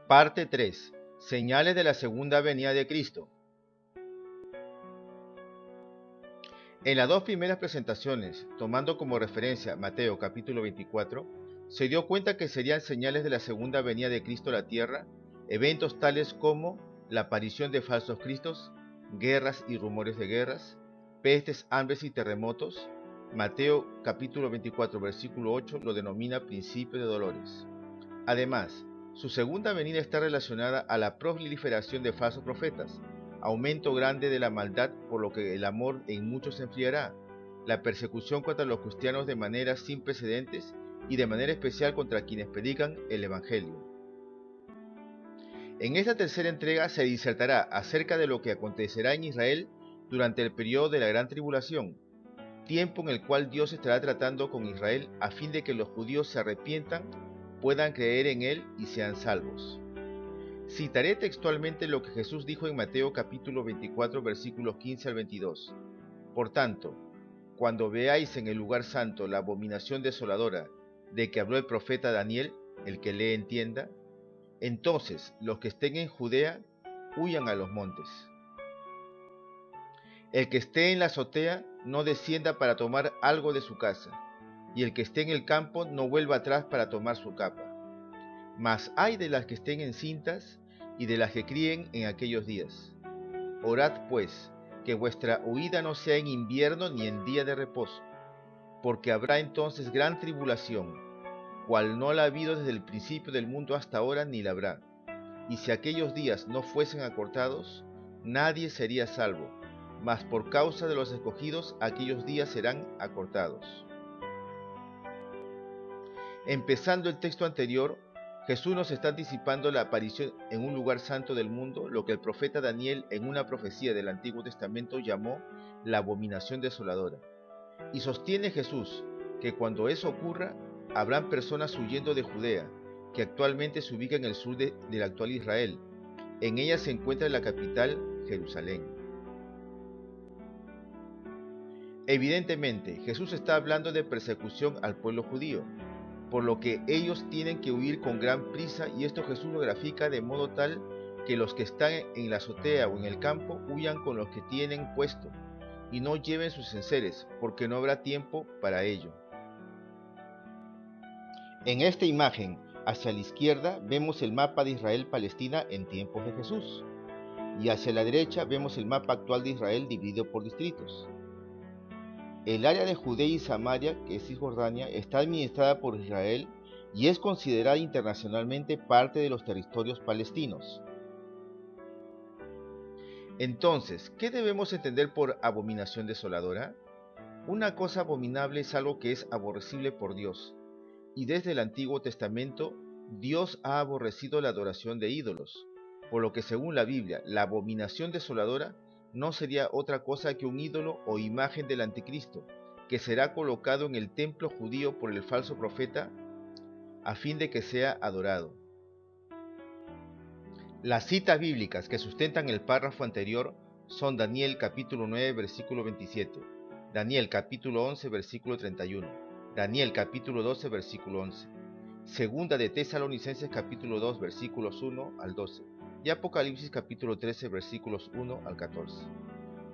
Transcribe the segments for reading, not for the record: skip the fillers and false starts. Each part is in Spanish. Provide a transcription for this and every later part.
Parte 3. Señales de la segunda venida de Cristo. En las dos primeras presentaciones, tomando como referencia Mateo capítulo 24, se dio cuenta que serían señales de la segunda venida de Cristo a la tierra, eventos tales como la aparición de falsos cristos, guerras y rumores de guerras, pestes, hambres y terremotos. Mateo capítulo 24 versículo 8 lo denomina principio de dolores. Además, su segunda venida está relacionada a la proliferación de falsos profetas, aumento grande de la maldad por lo que el amor en muchos se enfriará, la persecución contra los cristianos de manera sin precedentes y de manera especial contra quienes predican el Evangelio. En esta tercera entrega se disertará acerca de lo que acontecerá en Israel durante el periodo de la Gran Tribulación, tiempo en el cual Dios estará tratando con Israel a fin de que los judíos se arrepientan, puedan creer en Él y sean salvos. Citaré textualmente lo que Jesús dijo en Mateo capítulo 24 versículos 15 al 22. Por tanto, cuando veáis en el lugar santo la abominación desoladora de que habló el profeta Daniel, el que lee entienda, entonces los que estén en Judea huyan a los montes. El que esté en la azotea no descienda para tomar algo de su casa, y el que esté en el campo no vuelva atrás para tomar su capa. Mas ay de las que estén encintas y de las que críen en aquellos días. Orad pues, que vuestra huida no sea en invierno ni en día de reposo, porque habrá entonces gran tribulación, cual no la ha habido desde el principio del mundo hasta ahora ni la habrá. Y si aquellos días no fuesen acortados, nadie sería salvo, mas por causa de los escogidos aquellos días serán acortados. Empezando el texto anterior, Jesús nos está anticipando la aparición en un lugar santo del mundo, lo que el profeta Daniel en una profecía del Antiguo Testamento llamó la abominación desoladora. Y sostiene Jesús que cuando eso ocurra, habrán personas huyendo de Judea, que actualmente se ubica en el sur del actual Israel. En ella se encuentra la capital, Jerusalén. Evidentemente, Jesús está hablando de persecución al pueblo judío, por lo que ellos tienen que huir con gran prisa, y esto Jesús lo grafica de modo tal que los que están en la azotea o en el campo huyan con los que tienen puesto, y no lleven sus enseres, porque no habrá tiempo para ello. En esta imagen, hacia la izquierda, vemos el mapa de Israel-Palestina en tiempos de Jesús, y hacia la derecha vemos el mapa actual de Israel dividido por distritos. El área de Judea y Samaria, que es Cisjordania, está administrada por Israel y es considerada internacionalmente parte de los territorios palestinos. Entonces, ¿qué debemos entender por abominación desoladora? Una cosa abominable es algo que es aborrecible por Dios, y desde el Antiguo Testamento, Dios ha aborrecido la adoración de ídolos, por lo que según la Biblia, la abominación desoladora no sería otra cosa que un ídolo o imagen del anticristo, que será colocado en el templo judío por el falso profeta, a fin de que sea adorado. Las citas bíblicas que sustentan el párrafo anterior son Daniel capítulo 9 versículo 27, Daniel capítulo 11 versículo 31, Daniel capítulo 12 versículo 11, Segunda de Tesalonicenses capítulo 2 versículos 1 al 12 y Apocalipsis capítulo 13 versículos 1 al 14.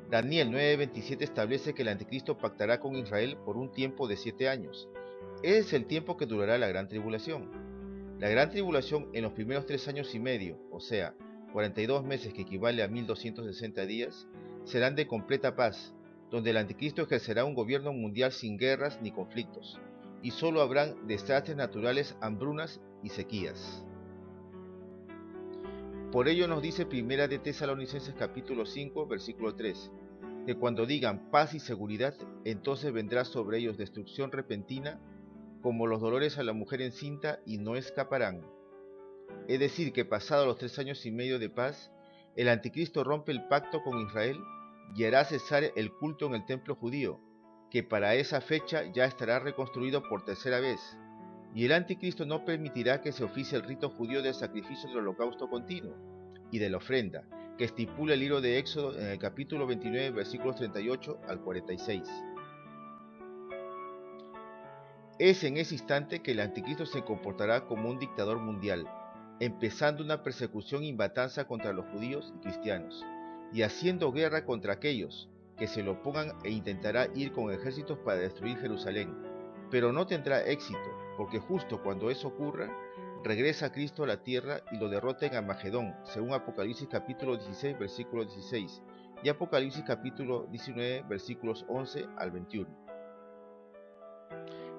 Daniel 9:27 establece que el anticristo pactará con Israel por un tiempo de 7 años. Ese es el tiempo que durará la gran tribulación. La gran tribulación en los primeros 3 años y medio, o sea, 42 meses que equivale a 1260 días, serán de completa paz, donde el anticristo ejercerá un gobierno mundial sin guerras ni conflictos, y solo habrán desastres naturales, hambrunas y sequías. Por ello nos dice Primera de Tesalonicenses capítulo 5, versículo 3, que cuando digan paz y seguridad, entonces vendrá sobre ellos destrucción repentina, como los dolores a la mujer encinta, y no escaparán. Es decir, que pasados los 3 años y medio de paz, el anticristo rompe el pacto con Israel y hará cesar el culto en el templo judío, que para esa fecha ya estará reconstruido por tercera vez, y el anticristo no permitirá que se oficie el rito judío del sacrificio del holocausto continuo y de la ofrenda, que estipula el libro de Éxodo en el capítulo 29, versículos 38 al 46. Es en ese instante que el anticristo se comportará como un dictador mundial, empezando una persecución y matanza contra los judíos y cristianos, y haciendo guerra contra aquellos que se lo opongan e intentará ir con ejércitos para destruir Jerusalén, pero no tendrá éxito, porque justo cuando eso ocurra, regresa Cristo a la tierra y lo derrota en Armagedón, según Apocalipsis capítulo 16, versículo 16, y Apocalipsis capítulo 19, versículos 11 al 21.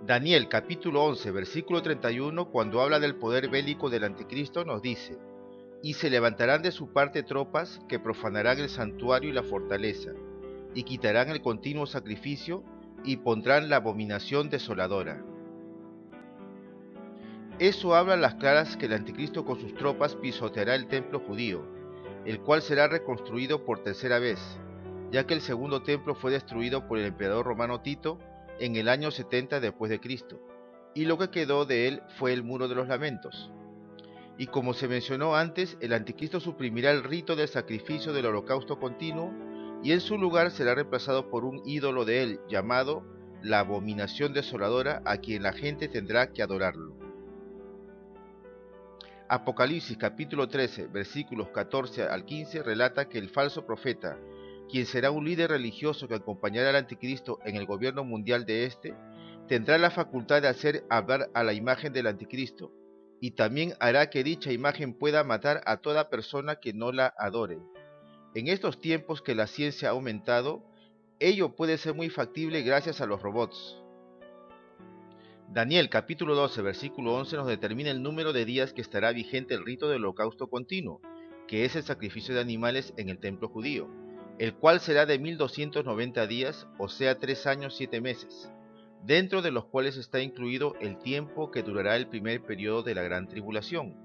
Daniel capítulo 11, versículo 31, cuando habla del poder bélico del anticristo, nos dice: y se levantarán de su parte tropas que profanarán el santuario y la fortaleza, y quitarán el continuo sacrificio, y pondrán la abominación desoladora. Eso habla a las claras que el anticristo con sus tropas pisoteará el templo judío, el cual será reconstruido por tercera vez, ya que el segundo templo fue destruido por el emperador romano Tito en el año 70 después de Cristo, y lo que quedó de él fue el Muro de los Lamentos. Y como se mencionó antes, el anticristo suprimirá el rito del sacrificio del holocausto continuo, y en su lugar será reemplazado por un ídolo de él llamado la abominación desoladora, a quien la gente tendrá que adorarlo. Apocalipsis capítulo 13, versículos 14 al 15 relata que el falso profeta, quien será un líder religioso que acompañará al anticristo en el gobierno mundial de este, tendrá la facultad de hacer hablar a la imagen del anticristo, y también hará que dicha imagen pueda matar a toda persona que no la adore. En estos tiempos que la ciencia ha aumentado, ello puede ser muy factible gracias a los robots. Daniel capítulo 12 versículo 11 nos determina el número de días que estará vigente el rito del holocausto continuo, que es el sacrificio de animales en el templo judío, el cual será de 1290 días, o sea 3 años 7 meses, dentro de los cuales está incluido el tiempo que durará el primer periodo de la gran tribulación,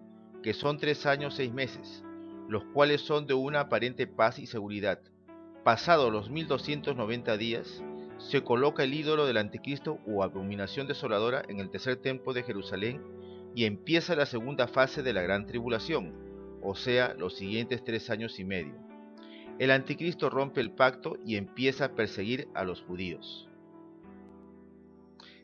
que son 3 años 6 meses, los cuales son de una aparente paz y seguridad. Pasados los 1290 días, se coloca el ídolo del anticristo o abominación desoladora en el tercer templo de Jerusalén y empieza la segunda fase de la gran tribulación, o sea, los siguientes 3 años y medio. El anticristo rompe el pacto y empieza a perseguir a los judíos.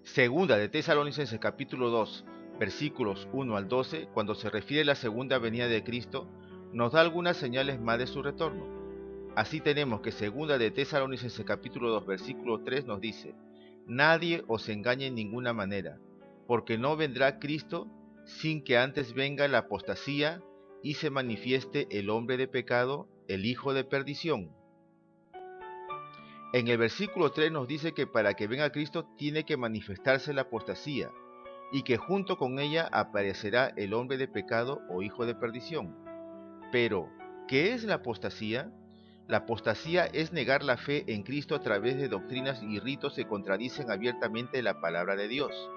Segunda de Tesalonicenses capítulo 2, versículos 1 al 12, cuando se refiere a la segunda venida de Cristo, nos da algunas señales más de su retorno. Así tenemos que segunda de Tesalonicenses capítulo 2 versículo 3 nos dice: nadie os engañe en ninguna manera, porque no vendrá Cristo sin que antes venga la apostasía y se manifieste el hombre de pecado, el hijo de perdición. En el versículo 3 nos dice que para que venga Cristo tiene que manifestarse la apostasía, y que junto con ella aparecerá el hombre de pecado o hijo de perdición. Pero, ¿qué es la apostasía? La apostasía es negar la fe en Cristo a través de doctrinas y ritos que contradicen abiertamente la palabra de Dios.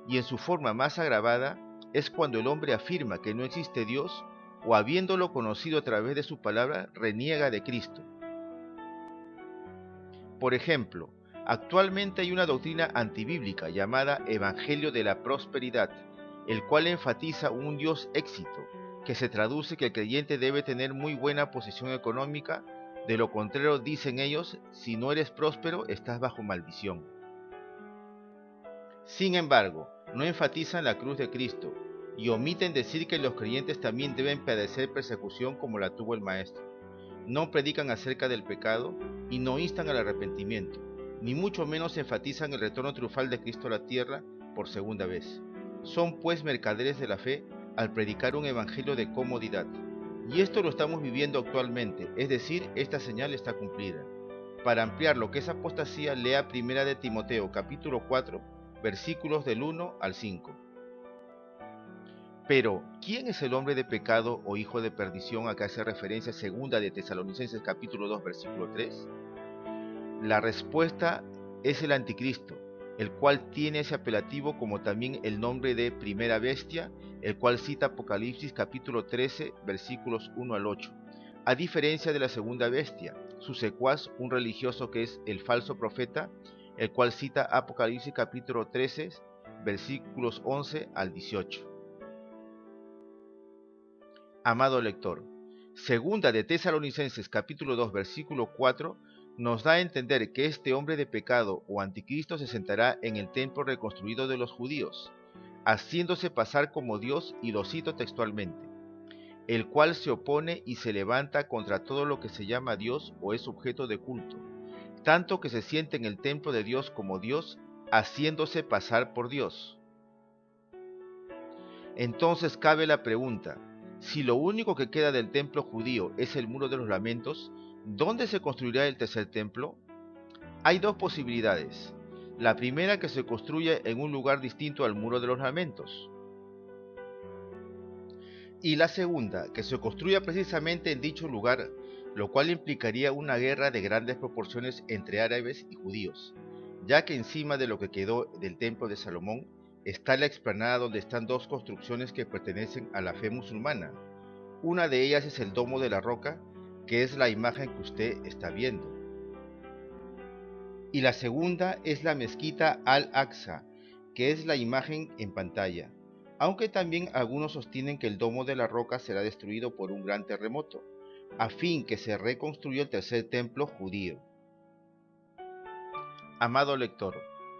Y en su forma más agravada es cuando el hombre afirma que no existe Dios o, habiéndolo conocido a través de su palabra, reniega de Cristo. Por ejemplo, actualmente hay una doctrina antibíblica llamada Evangelio de la Prosperidad, el cual enfatiza un Dios éxito, que se traduce que el creyente debe tener muy buena posición económica. De lo contrario, dicen ellos, si no eres próspero, estás bajo maldición. Sin embargo, no enfatizan la cruz de Cristo y omiten decir que los creyentes también deben padecer persecución como la tuvo el Maestro. No predican acerca del pecado y no instan al arrepentimiento, ni mucho menos enfatizan el retorno triunfal de Cristo a la tierra por segunda vez. Son pues mercaderes de la fe al predicar un evangelio de comodidad. Y esto lo estamos viviendo actualmente, es decir, esta señal está cumplida. Para ampliar lo que es apostasía, lea 1 de Timoteo capítulo 4, versículos del 1 al 5. Pero, ¿quién es el hombre de pecado o hijo de perdición a que hace referencia 2 de Tesalonicenses capítulo 2, versículo 3? La respuesta es el anticristo, el cual tiene ese apelativo como también el nombre de primera bestia, el cual cita Apocalipsis capítulo 13, versículos 1 al 8. A diferencia de la segunda bestia, su secuaz, un religioso que es el falso profeta, el cual cita Apocalipsis capítulo 13, versículos 11 al 18. Amado lector, segunda de Tesalonicenses capítulo 2, versículo 4, nos da a entender que este hombre de pecado o anticristo se sentará en el templo reconstruido de los judíos, haciéndose pasar como Dios, y lo cito textualmente: el cual se opone y se levanta contra todo lo que se llama Dios o es objeto de culto, tanto que se siente en el templo de Dios como Dios, haciéndose pasar por Dios. Entonces cabe la pregunta, si lo único que queda del templo judío es el muro de los lamentos, ¿dónde se construirá el tercer templo? Hay dos posibilidades. La primera, que se construya en un lugar distinto al muro de los lamentos. Y la segunda, que se construya precisamente en dicho lugar, lo cual implicaría una guerra de grandes proporciones entre árabes y judíos, ya que encima de lo que quedó del templo de Salomón está la explanada donde están dos construcciones que pertenecen a la fe musulmana. Una de ellas es el Domo de la Roca, que es la imagen que usted está viendo. Y la segunda es la mezquita Al-Aqsa, que es la imagen en pantalla, aunque también algunos sostienen que el Domo de la Roca será destruido por un gran terremoto, a fin que se reconstruya el tercer templo judío. Amado lector,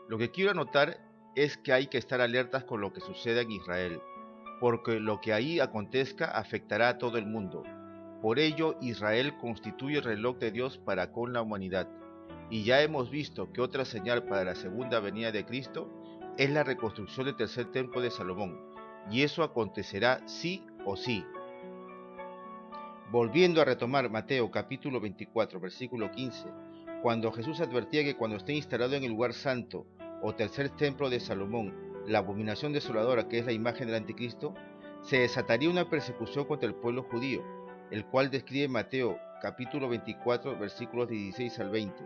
lo que quiero anotar es que hay que estar alertas con lo que suceda en Israel, porque lo que ahí acontezca afectará a todo el mundo. Por ello, Israel constituye el reloj de Dios para con la humanidad. Y ya hemos visto que otra señal para la segunda venida de Cristo es la reconstrucción del tercer templo de Salomón, y eso acontecerá sí o sí. Volviendo a retomar Mateo capítulo 24, versículo 15, cuando Jesús advertía que cuando esté instalado en el lugar santo o tercer templo de Salomón, la abominación desoladora que es la imagen del anticristo, se desataría una persecución contra el pueblo judío, el cual describe Mateo capítulo 24, versículos 16 al 20.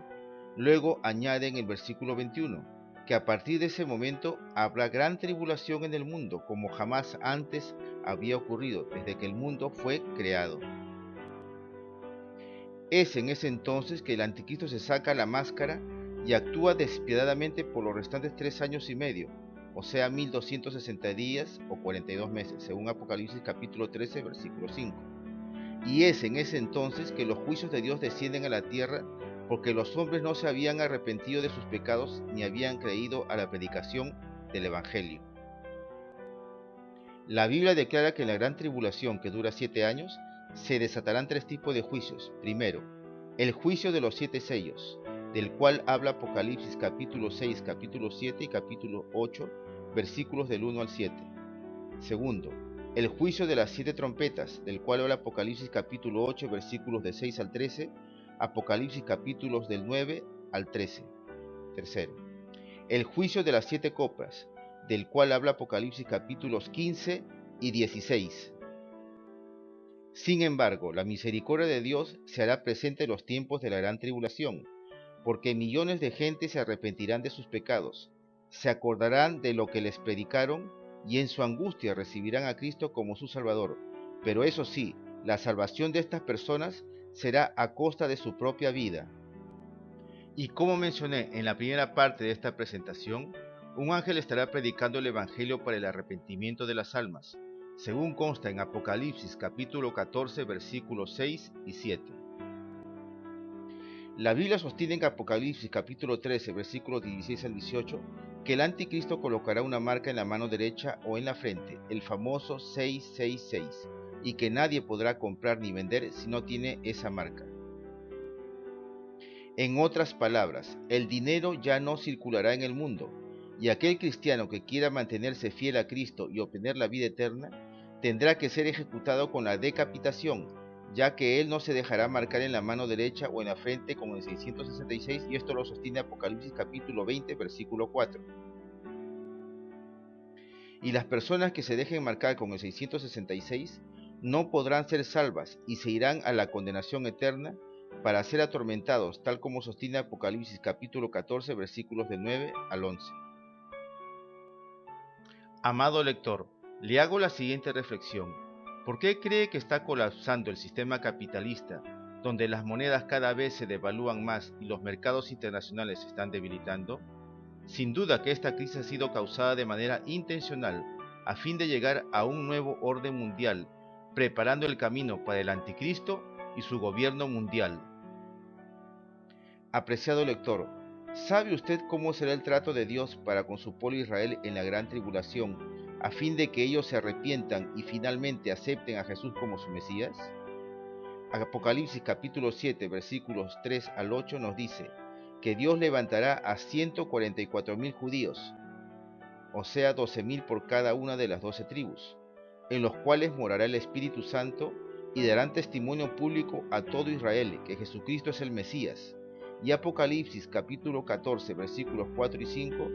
Luego añade en el versículo 21, que a partir de ese momento habrá gran tribulación en el mundo, como jamás antes había ocurrido desde que el mundo fue creado. Es en ese entonces que el anticristo se saca la máscara y actúa despiadadamente por los restantes 3 años y medio, o sea 1260 días o 42 meses, según Apocalipsis capítulo 13, versículo 5. Y es en ese entonces que los juicios de Dios descienden a la tierra, porque los hombres no se habían arrepentido de sus pecados ni habían creído a la predicación del Evangelio. La Biblia declara que en la gran tribulación, que dura 7 años, se desatarán 3 tipos de juicios. Primero, el juicio de los 7 sellos, del cual habla Apocalipsis capítulo 6, capítulo 7 y capítulo 8, versículos del 1 al 7. Segundo, el juicio de las 7 trompetas, del cual habla Apocalipsis capítulo 8, versículos de 6 al 13, Apocalipsis capítulos del 9 al 13. Tercero, el juicio de las 7 copas, del cual habla Apocalipsis capítulos 15 y 16. Sin embargo, la misericordia de Dios se hará presente en los tiempos de la gran tribulación, porque millones de gente se arrepentirán de sus pecados, se acordarán de lo que les predicaron y en su angustia recibirán a Cristo como su Salvador. Pero eso sí, la salvación de estas personas será a costa de su propia vida. Y como mencioné en la primera parte de esta presentación, un ángel estará predicando el Evangelio para el arrepentimiento de las almas, según consta en Apocalipsis capítulo 14 versículos 6 y 7. La Biblia sostiene en Apocalipsis capítulo 13 versículos 16 al 18 que el anticristo colocará una marca en la mano derecha o en la frente, el famoso 666, y que nadie podrá comprar ni vender si no tiene esa marca. En otras palabras, el dinero ya no circulará en el mundo, y aquel cristiano que quiera mantenerse fiel a Cristo y obtener la vida eterna, tendrá que ser ejecutado con la decapitación, ya que él no se dejará marcar en la mano derecha o en la frente como en 666, y esto lo sostiene Apocalipsis capítulo 20, versículo 4. Y las personas que se dejen marcar con el 666 no podrán ser salvas y se irán a la condenación eterna para ser atormentados, tal como sostiene Apocalipsis capítulo 14, versículos del 9 al 11. Amado lector, le hago la siguiente reflexión. ¿Por qué cree que está colapsando el sistema capitalista, donde las monedas cada vez se devalúan más y los mercados internacionales se están debilitando? Sin duda que esta crisis ha sido causada de manera intencional, a fin de llegar a un nuevo orden mundial, preparando el camino para el anticristo y su gobierno mundial. Apreciado lector, ¿sabe usted cómo será el trato de Dios para con su pueblo Israel en la gran tribulación, a fin de que ellos se arrepientan y finalmente acepten a Jesús como su Mesías? Apocalipsis capítulo 7 versículos 3 al 8 nos dice que Dios levantará a 144.000 judíos, o sea 12.000 por cada una de las 12 tribus, en los cuales morará el Espíritu Santo y darán testimonio público a todo Israel que Jesucristo es el Mesías. Y Apocalipsis capítulo 14 versículos 4 y 5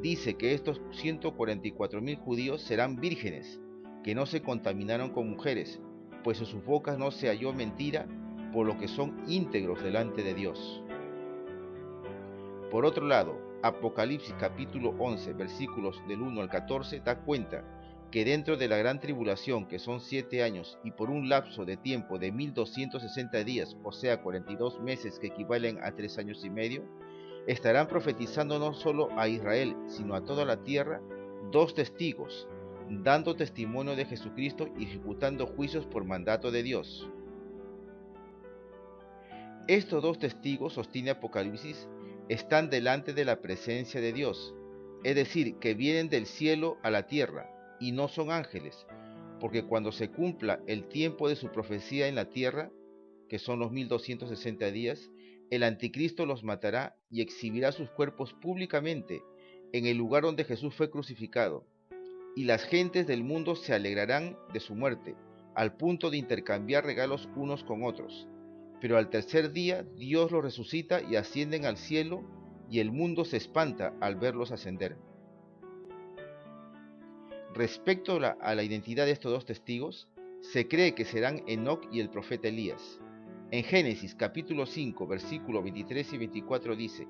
dice que estos 144.000 judíos serán vírgenes, que no se contaminaron con mujeres, pues en sus bocas no se halló mentira, por lo que son íntegros delante de Dios. Por otro lado, Apocalipsis capítulo 11 versículos del 1 al 14 da cuenta que dentro de la gran tribulación, que son 7 años, y por un lapso de tiempo de 1260 días, o sea 42 meses que equivalen a 3 años y medio, estarán profetizando no solo a Israel, sino a toda la tierra, 2 testigos, dando testimonio de Jesucristo y ejecutando juicios por mandato de Dios. Estos 2 testigos, sostiene Apocalipsis, están delante de la presencia de Dios, es decir, que vienen del cielo a la tierra, y no son ángeles, porque cuando se cumpla el tiempo de su profecía en la tierra, que son los 1260 días, el anticristo los matará y exhibirá sus cuerpos públicamente en el lugar donde Jesús fue crucificado, y las gentes del mundo se alegrarán de su muerte, al punto de intercambiar regalos unos con otros. Pero al tercer día Dios los resucita y ascienden al cielo, y el mundo se espanta al verlos ascender. Respecto a la identidad de estos 2 testigos, se cree que serán Enoc y el profeta Elías. En Génesis capítulo 5, versículos 23 y 24 dice: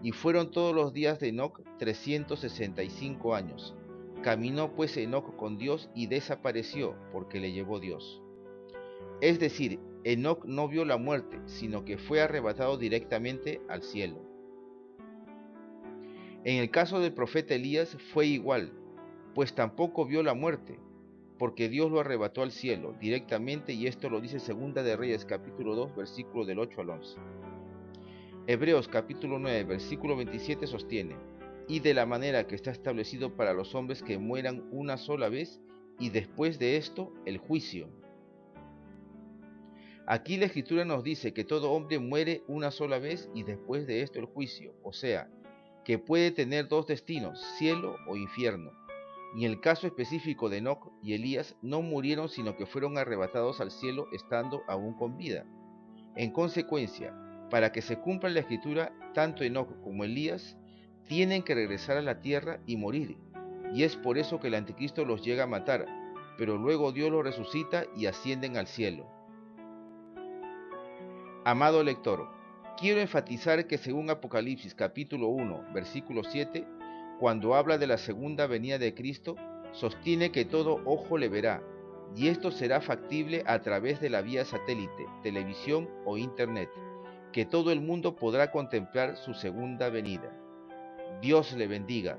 Y fueron todos los días de Enoc 365 años. Caminó pues Enoc con Dios y desapareció, porque le llevó Dios. Es decir, Enoc no vio la muerte, sino que fue arrebatado directamente al cielo. En el caso del profeta Elías fue igual, pues tampoco vio la muerte, porque Dios lo arrebató al cielo directamente, y esto lo dice Segunda de Reyes capítulo 2 versículo del 8 al 11. Hebreos capítulo 9 versículo 27 sostiene: y de la manera que está establecido para los hombres que mueran una sola vez, y después de esto el juicio. Aquí la Escritura nos dice que todo hombre muere una sola vez y después de esto el juicio, o sea, que puede tener 2 destinos, cielo o infierno. Y en el caso específico de Enoc y Elías no murieron, sino que fueron arrebatados al cielo estando aún con vida. En consecuencia, para que se cumpla la Escritura, tanto Enoc como Elías tienen que regresar a la tierra y morir, y es por eso que el anticristo los llega a matar, pero luego Dios los resucita y ascienden al cielo. Amado lector, quiero enfatizar que según Apocalipsis capítulo 1, versículo 7, cuando habla de la segunda venida de Cristo, sostiene que todo ojo le verá, y esto será factible a través de la vía satélite, televisión o internet, que todo el mundo podrá contemplar su segunda venida. Dios le bendiga.